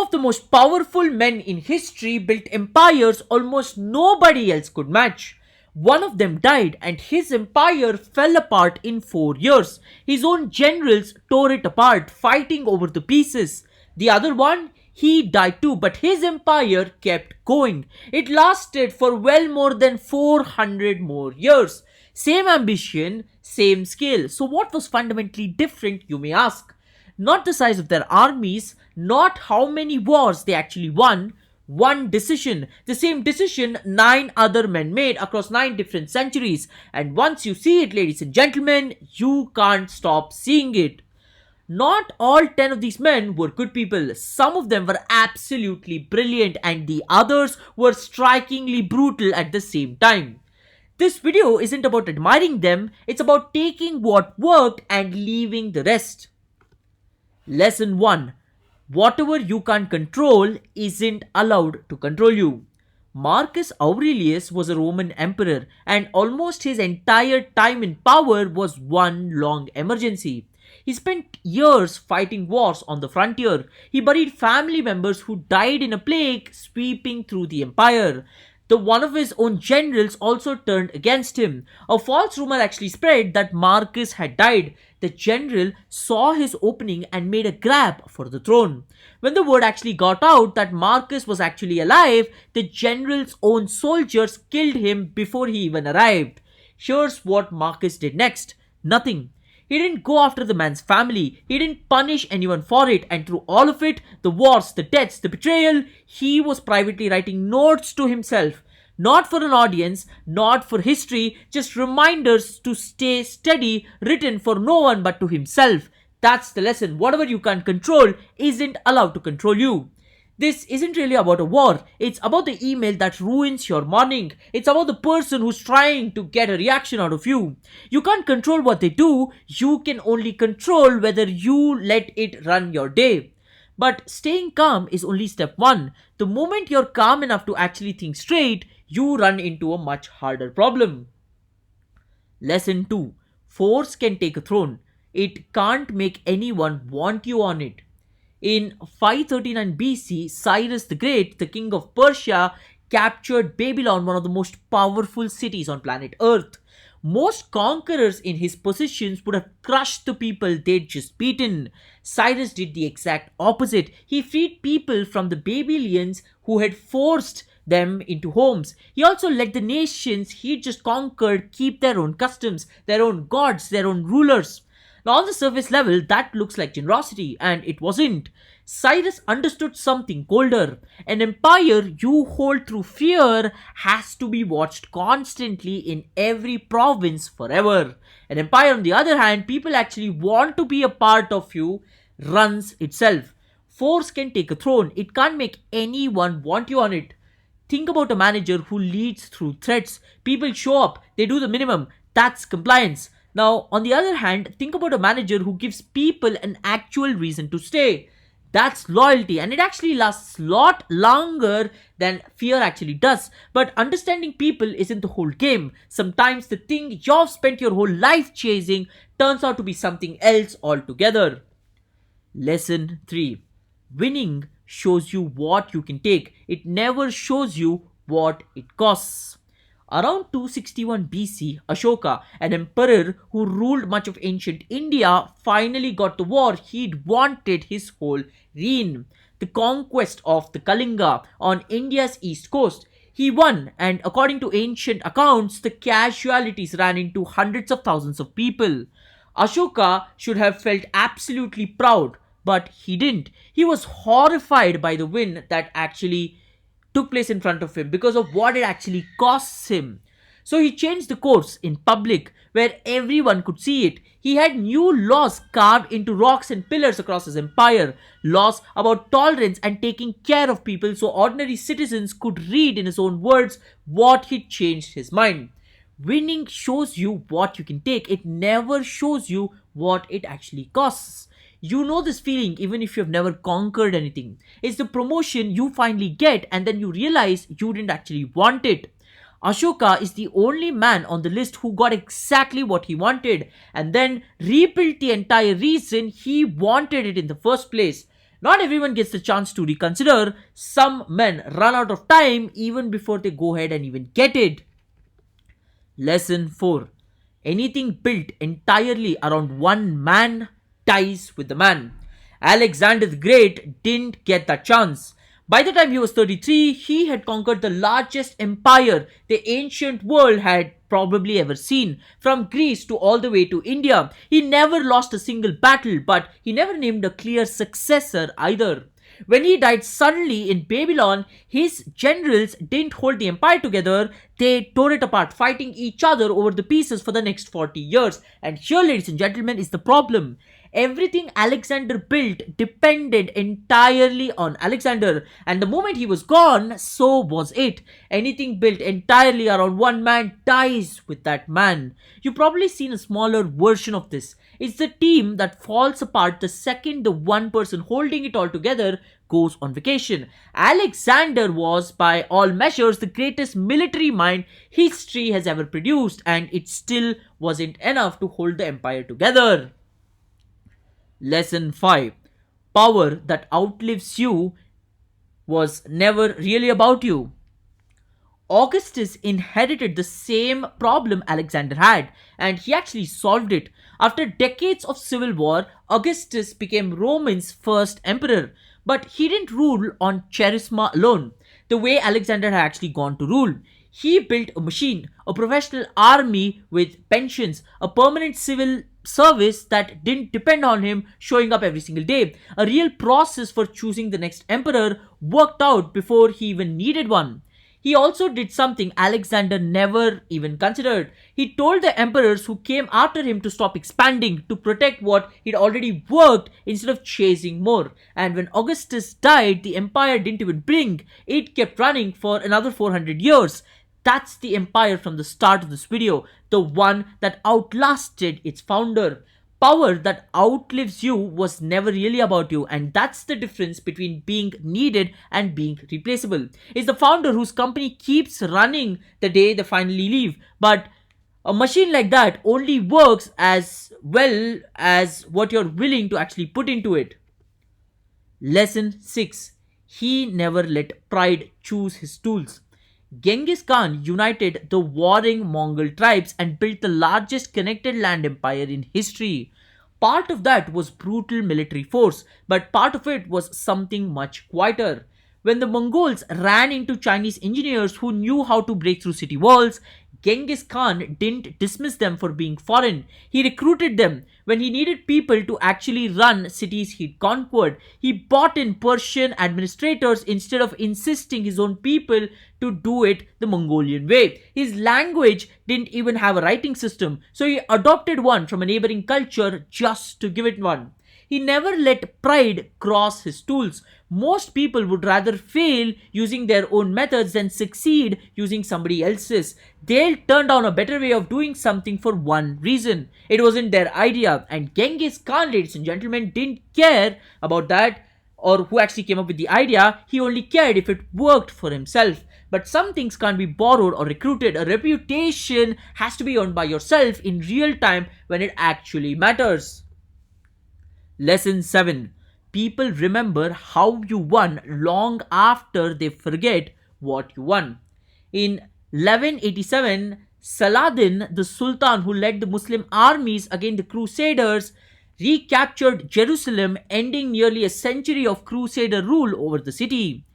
of the most powerful men in history built empires almost nobody else could match. One of them died and his empire fell apart in 4 years. His own generals tore it apart, fighting over the pieces. The other one, he died too, but his empire kept going. It lasted for well more than 400 more years. Same ambition, same scale. So, what was fundamentally different, you may ask? Not the size of their armies, not how many wars they actually won. One decision, the same decision nine other men made across nine different centuries. And once you see it, ladies and gentlemen, you can't stop seeing it. Not all 10 of these men were good people. Some of them were absolutely brilliant, and the others were strikingly brutal at the same time. This video isn't about admiring them, it's about taking what worked and leaving the rest. Lesson 1. Whatever you can't control isn't allowed to control you. Marcus Aurelius was a Roman emperor, and almost his entire time in power was one long emergency. He spent years fighting wars on the frontier. He buried family members who died in a plague sweeping through the empire. The one of his own generals also turned against him. A false rumor actually spread that Marcus had died. The general saw his opening and made a grab for the throne. When the word actually got out that Marcus was actually alive, the general's own soldiers killed him before he even arrived. Here's what Marcus did next. Nothing. He didn't go after the man's family. He didn't punish anyone for it. And through all of it, the wars, the deaths, the betrayal, he was privately writing notes to himself. Not for an audience, not for history, just reminders to stay steady, written for no one but to himself. That's the lesson. Whatever you can't control isn't allowed to control you. This isn't really about a war. It's about the email that ruins your morning. It's about the person who's trying to get a reaction out of you. You can't control what they do. You can only control whether you let it run your day. But staying calm is only step one. The moment you're calm enough to actually think straight, you run into a much harder problem. Lesson 2. Force can take a throne. It can't make anyone want you on it. In 539 BC, Cyrus the Great, the king of Persia, captured Babylon, one of the most powerful cities on planet Earth. Most conquerors in his positions would have crushed the people they'd just beaten. Cyrus did the exact opposite. He freed people from the Babylonians who had forced them into homes. He also let the nations he just conquered keep their own customs, their own gods, their own rulers. Now, on the surface level, that looks like generosity, and it wasn't. Cyrus understood something colder. An empire you hold through fear has to be watched constantly in every province forever. An empire, on the other hand, people actually want to be a part of you, runs itself. Force can take a throne, it can't make anyone want you on it. Think about a manager who leads through threats. People show up, they do the minimum. That's compliance. Now, on the other hand, think about a manager who gives people an actual reason to stay. That's loyalty, and it actually lasts a lot longer than fear actually does. But understanding people isn't the whole game. Sometimes the thing you've spent your whole life chasing turns out to be something else altogether. Lesson 3. Winning shows you what you can take. It never shows you what it costs. Around 261 BC, Ashoka, an emperor who ruled much of ancient India, finally got the war he'd wanted his whole reign. The conquest of the Kalinga on India's east coast. He won, and according to ancient accounts, the casualties ran into hundreds of thousands of people. Ashoka should have felt absolutely proud, but he didn't. He was horrified by the win that actually took place in front of him because of what it actually costs him. So he changed the course in public where everyone could see it. He had new laws carved into rocks and pillars across his empire. Laws about tolerance and taking care of people so ordinary citizens could read in his own words what he'd changed his mind. Winning shows you what you can take. It never shows you what it actually costs. You know this feeling even if you've never conquered anything. It's the promotion you finally get and then you realize you didn't actually want it. Ashoka is the only man on the list who got exactly what he wanted and then rebuilt the entire reason he wanted it in the first place. Not everyone gets the chance to reconsider. Some men run out of time even before they go ahead and even get it. Lesson 4. Anything built entirely around one man dies with the man. Alexander the Great didn't get that chance. By the time he was 33, he had conquered the largest empire the ancient world had probably ever seen, from Greece to all the way to India. He never lost a single battle, but he never named a clear successor either. When he died suddenly in Babylon, his generals didn't hold the empire together, they tore it apart, fighting each other over the pieces for the next 40 years. And here, ladies and gentlemen, is the problem. Everything Alexander built depended entirely on Alexander, and the moment he was gone, so was it. Anything built entirely around one man dies with that man. You've probably seen a smaller version of this. It's the team that falls apart the second the one person holding it all together goes on vacation. Alexander was, by all measures, the greatest military mind history has ever produced, and it still wasn't enough to hold the empire together. Lesson 5. Power that outlives you was never really about you. Augustus inherited the same problem Alexander had, and he actually solved it. After decades of civil war, Augustus became Rome's first emperor, but he didn't rule on charisma alone, the way Alexander had actually gone to rule. He built a machine, a professional army with pensions, a permanent civil service that didn't depend on him showing up every single day. A real process for choosing the next emperor worked out before he even needed one. He also did something Alexander never even considered. He told the emperors who came after him to stop expanding, to protect what he'd already worked instead of chasing more. And when Augustus died, the empire didn't even blink. It kept running for another 400 years. That's the empire from the start of this video, the one that outlasted its founder. Power that outlives you was never really about you, and that's the difference between being needed and being replaceable. It's the founder whose company keeps running the day they finally leave, but a machine like that only works as well as what you're willing to actually put into it. Lesson 6. He never let pride choose his tools. Genghis Khan united the warring Mongol tribes and built the largest connected land empire in history. Part of that was brutal military force, but part of it was something much quieter. When the Mongols ran into Chinese engineers who knew how to break through city walls, Genghis Khan didn't dismiss them for being foreign. He recruited them. When he needed people to actually run cities he'd conquered, he brought in Persian administrators instead of insisting his own people to do it the Mongolian way. His language didn't even have a writing system, so he adopted one from a neighboring culture just to give it one. He never let pride cross his tools. Most people would rather fail using their own methods than succeed using somebody else's. They'll turn down a better way of doing something for one reason. It wasn't their idea. And Genghis Khan, ladies and gentlemen, didn't care about that or who actually came up with the idea. He only cared if it worked for himself. But some things can't be borrowed or recruited. A reputation has to be earned by yourself in real time when it actually matters. Lesson 7. People remember how you won long after they forget what you won. In 1187, Saladin, the Sultan who led the Muslim armies against the Crusaders, recaptured Jerusalem, ending nearly a century of Crusader rule over the city.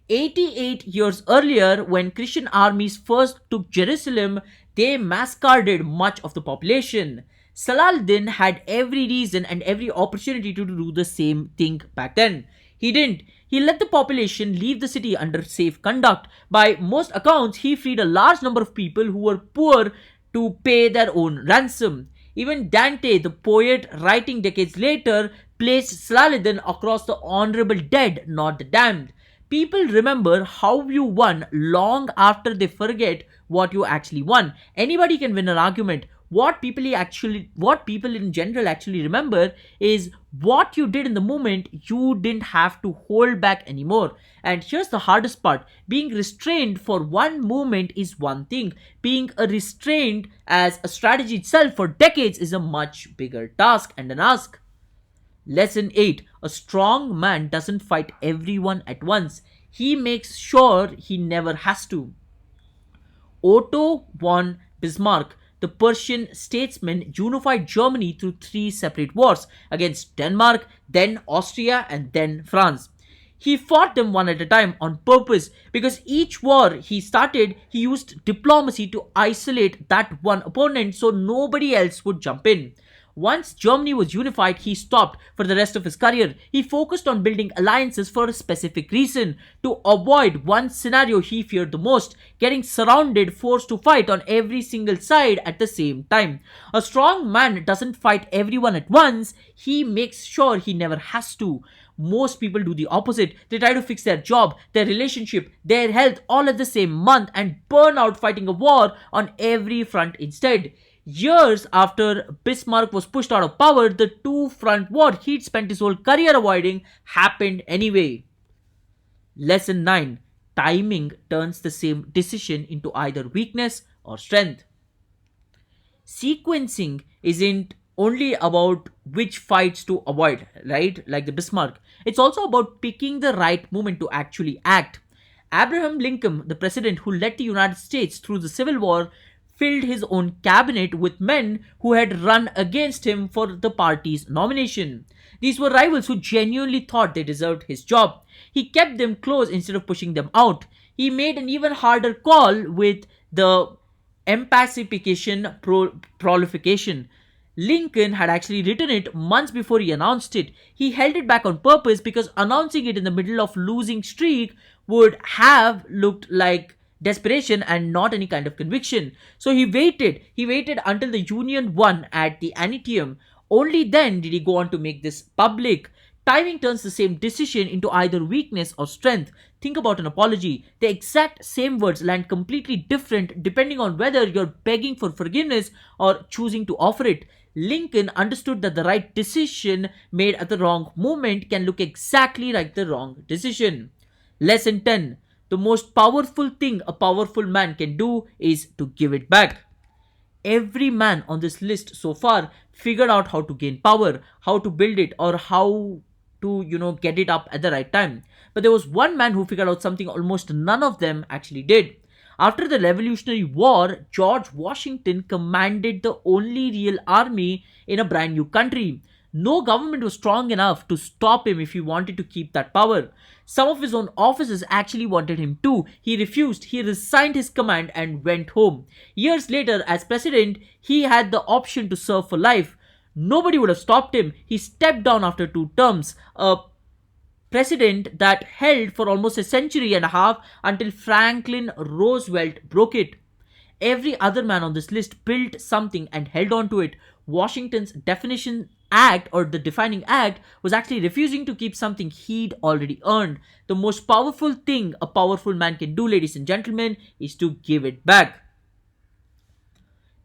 88 years earlier, when Christian armies first took Jerusalem, they massacred much of the population. Saladin had every reason and every opportunity to do the same thing back then. He didn't. He let the population leave the city under safe conduct. By most accounts, he freed a large number of people who were poor to pay their own ransom. Even Dante, the poet writing decades later, placed Saladin across the honorable dead, not the damned. People remember how you won long after they forget what you actually won. Anybody can win an argument. What people in general actually remember is what you did in the moment. You didn't have to hold back anymore. And here's the hardest part. Being restrained for one moment is one thing. Being a restrained as a strategy itself for decades is a much bigger task and an ask. Lesson 8. A strong man doesn't fight everyone at once. He makes sure he never has to. Otto von Bismarck, the Prussian statesman, unified Germany through three separate wars against Denmark, then Austria, and then France. He fought them one at a time on purpose because each war he started, he used diplomacy to isolate that one opponent so nobody else would jump in. Once Germany was unified, he stopped for the rest of his career. He focused on building alliances for a specific reason to avoid one scenario he feared the most, getting surrounded, forced to fight on every single side at the same time. A strong man doesn't fight everyone at once, he makes sure he never has to. Most people do the opposite. They try to fix their job, their relationship, their health all at the same month and burn out fighting a war on every front instead. Years after Bismarck was pushed out of power, the two-front war he'd spent his whole career avoiding happened anyway. Lesson 9. Timing turns the same decision into either weakness or strength. Sequencing isn't only about which fights to avoid, right? Like the Bismarck. It's also about picking the right moment to actually act. Abraham Lincoln, the president who led the United States through the Civil War, filled his own cabinet with men who had run against him for the party's nomination. These were rivals who genuinely thought they deserved his job. He kept them close instead of pushing them out. He made an even harder call with the emancipation prolification. Lincoln had actually written it months before he announced it. He held it back on purpose because announcing it in the middle of losing streak would have looked like desperation and not any kind of conviction. So he waited. He waited until the Union won at the Antietam. Only then did he go on to make this public. Timing turns the same decision into either weakness or strength. Think about an apology. The exact same words land completely different depending on whether you're begging for forgiveness or choosing to offer it. Lincoln understood that the right decision made at the wrong moment can look exactly like the wrong decision. Lesson 10. The most powerful thing a powerful man can do is to give it back. Every man on this list so far figured out how to gain power, how to build it, or how to, get it up at the right time. But there was one man who figured out something almost none of them actually did. After the Revolutionary War, George Washington commanded the only real army in a brand new country. No government was strong enough to stop him if he wanted to keep that power. Some of his own officers actually wanted him too. He refused, he resigned his command and went home. Years later, as president, he had the option to serve for life. Nobody would have stopped him. He stepped down after 2 terms. A precedent that held for almost a century and a half until Franklin Roosevelt broke it. Every other man on this list built something and held on to it. Washington's definition act or the defining act was actually refusing to keep something he'd already earned. The most powerful thing a powerful man can do, ladies and gentlemen, is to give it back.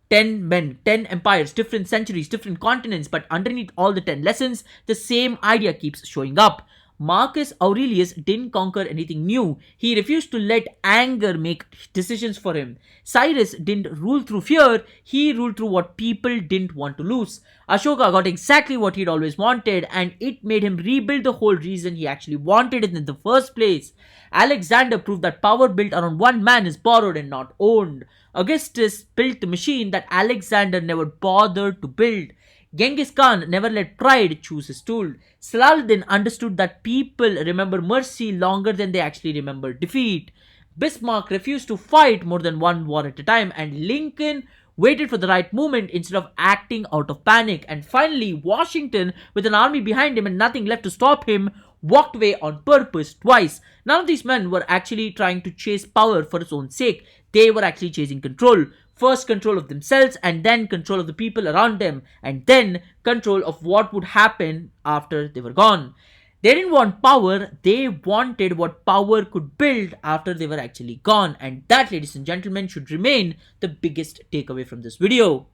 10 men, 10 empires, different centuries, different continents, but underneath all the 10 lessons, the same idea keeps showing up. Marcus Aurelius didn't conquer anything new. He refused to let anger make decisions for him. Cyrus didn't rule through fear. He ruled through what people didn't want to lose. Ashoka got exactly what he'd always wanted, and it made him rebuild the whole reason he actually wanted it in the first place. Alexander proved that power built around one man is borrowed and not owned. Augustus built the machine that Alexander never bothered to build. Genghis Khan never let pride choose his tool. Saladin understood that people remember mercy longer than they actually remember defeat. Bismarck refused to fight more than one war at a time, and Lincoln waited for the right moment instead of acting out of panic. And finally, Washington, with an army behind him and nothing left to stop him, walked away on purpose twice. None of these men were actually trying to chase power for its own sake. They were actually chasing control. First control of themselves, and then control of the people around them, and then control of what would happen after they were gone. They didn't want power, they wanted what power could build after they were actually gone. And that, ladies and gentlemen, should remain the biggest takeaway from this video.